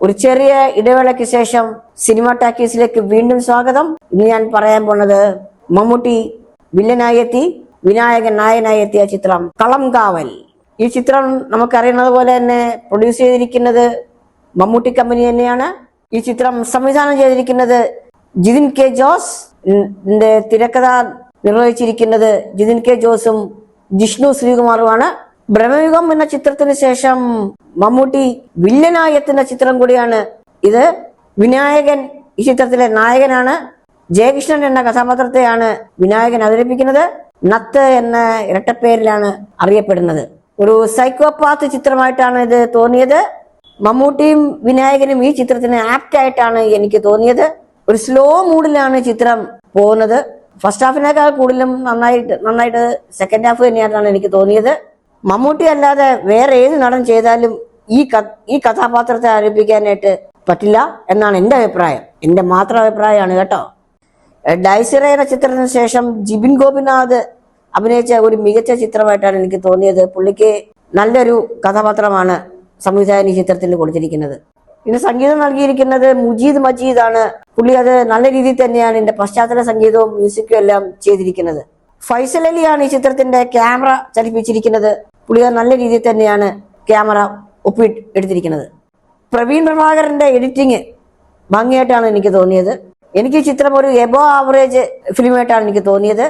ഒരു ചെറിയ ഇടവേളയ്ക്ക് ശേഷം സിനിമ ടാക്കീസിലേക്ക് വീണ്ടും സ്വാഗതം. ഇന്ന് ഞാൻ പറയാൻ പോണത് മമ്മൂട്ടി വില്ലനായി എത്തി, വിനായകൻ നായകനായി എത്തിയ ചിത്രം കളം കാവൽ. ഈ ചിത്രം നമുക്കറിയുന്നത് പോലെ തന്നെ പ്രൊഡ്യൂസ് ചെയ്തിരിക്കുന്നത് മമ്മൂട്ടി കമ്പനി തന്നെയാണ്. ഈ ചിത്രം സംവിധാനം ചെയ്തിരിക്കുന്നത് ജിതിൻ കെ ജോസ്. തിരക്കഥ നിർവഹിച്ചിരിക്കുന്നത് ജിതിൻ കെ ജോസും ജിഷ്ണു ശ്രീകുമാറുമാണ്. ബ്രഹ്മയുഗം എന്ന ചിത്രത്തിന് ശേഷം മമ്മൂട്ടി വില്ലനായി എത്തുന്ന ചിത്രം കൂടിയാണ് ഇത്. വിനായകൻ ഈ ചിത്രത്തിലെ നായകനാണ്. ജയകൃഷ്ണൻ എന്ന കഥാപാത്രത്തെയാണ് വിനായകൻ അവതരിപ്പിക്കുന്നത്. നത്ത് എന്ന ഇരട്ടപ്പേരിലാണ് അറിയപ്പെടുന്നത്. ഒരു സൈക്കോപാത്ത് ചിത്രമായിട്ടാണ് ഇത് തോന്നിയത്. മമ്മൂട്ടിയും വിനായകനും ഈ ചിത്രത്തിന് ആപ്റ്റ് ആയിട്ടാണ് എനിക്ക് തോന്നിയത്. ഒരു സ്ലോ മൂഡിലാണ് ചിത്രം പോകുന്നത്. ഫസ്റ്റ് ഹാഫിനേക്കാൾ കൂടുതലും നന്നായിട്ട് സെക്കൻഡ് ഹാഫ് തന്നെയായിട്ടാണ് എനിക്ക് തോന്നിയത്. മമ്മൂട്ടി അല്ലാതെ വേറെ ഏത് നടൻ ചെയ്താലും ഈ കഥാപാത്രത്തെ അവതരിപ്പിക്കാനായിട്ട് പറ്റില്ല എന്നാണ് എൻ്റെ അഭിപ്രായം. എൻ്റെ മാത്രം അഭിപ്രായമാണ് കേട്ടോ. ഡൈസിറ എന്ന ചിത്രത്തിന് ശേഷം ജിബിൻ ഗോപിനാഥ് അഭിനയിച്ച ഒരു മികച്ച ചിത്രമായിട്ടാണ് എനിക്ക് തോന്നിയത്. പുള്ളിക്ക് നല്ലൊരു കഥാപാത്രമാണ് സംവിധായകൻ ഈ ചിത്രത്തിൽ കൊടുത്തിരിക്കുന്നത്. ഇതിന് സംഗീതം നൽകിയിരിക്കുന്നത് മുജീദ് മജീദാണ്. പുള്ളി അത് നല്ല രീതിയിൽ തന്നെയാണ് ഇതിന്റെ പശ്ചാത്തല സംഗീതവും മ്യൂസിക്കും എല്ലാം ചെയ്തിരിക്കുന്നത്. ഫൈസൽ അലിയാണ് ഈ ചിത്രത്തിന്റെ ക്യാമറ ചലിപ്പിച്ചിരിക്കുന്നത്. പുള്ളി നല്ല രീതിയിൽ തന്നെയാണ് ക്യാമറ എടുത്തിരിക്കുന്നത്. പ്രവീൺ പ്രഭാകരന്റെ എഡിറ്റിങ് ഭംഗിയായിട്ടാണ് എനിക്ക് തോന്നിയത്. എനിക്ക് ഈ ചിത്രം ഒരു എബോ ആവറേജ് ഫിലിമായിട്ടാണ് എനിക്ക് തോന്നിയത്.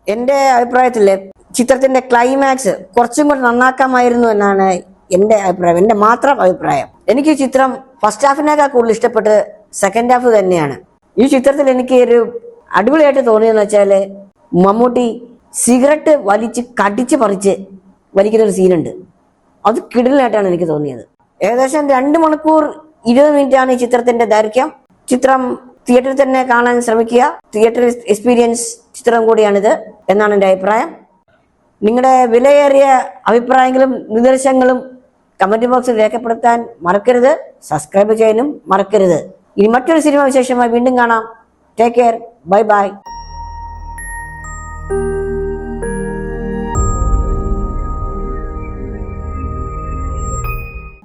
എൻ്റെ അഭിപ്രായത്തില് ചിത്രത്തിന്റെ ക്ലൈമാക്സ് കുറച്ചും കൂടി നന്നാക്കാമായിരുന്നു എന്നാണ് എൻ്റെ അഭിപ്രായം, എൻ്റെ മാത്രം അഭിപ്രായം. എനിക്ക് ഈ ചിത്രം ഫസ്റ്റ് ഹാഫിനേക്കാൾ കൂടുതൽ ഇഷ്ടപ്പെട്ടത് സെക്കൻഡ് ഹാഫ് തന്നെയാണ്. ഈ ചിത്രത്തിൽ എനിക്ക് ഒരു അടിപൊളിയായിട്ട് തോന്നിയെന്ന് വെച്ചാൽ മമ്മൂട്ടി സിഗരറ്റ് കടിച്ച് പറിച്ച് വലിക്കുന്ന ഒരു സീനുണ്ട്. അത് കിടിലനായിട്ടാണ് എനിക്ക് തോന്നിയത്. ഏകദേശം 2 മണിക്കൂർ 20 മിനിറ്റാണ് ഈ ചിത്രത്തിന്റെ ദൈർഘ്യം. ചിത്രം തിയേറ്ററിൽ തന്നെ കാണാൻ ശ്രമിക്കുക. തിയേറ്റർ എക്സ്പീരിയൻസ് ചിത്രം കൂടിയാണിത് എന്നാണ് എൻ്റെ അഭിപ്രായം. നിങ്ങളുടെ വിലയേറിയ അഭിപ്രായങ്ങളും നിർദ്ദേശങ്ങളും കമന്റ് ബോക്സിൽ രേഖപ്പെടുത്താൻ മറക്കരുത്. സബ്സ്ക്രൈബ് ചെയ്യാനും മറക്കരുത്. ഇനി മറ്റൊരു സിനിമ വിശേഷമായി വീണ്ടും കാണാം. Take care. Bye bye.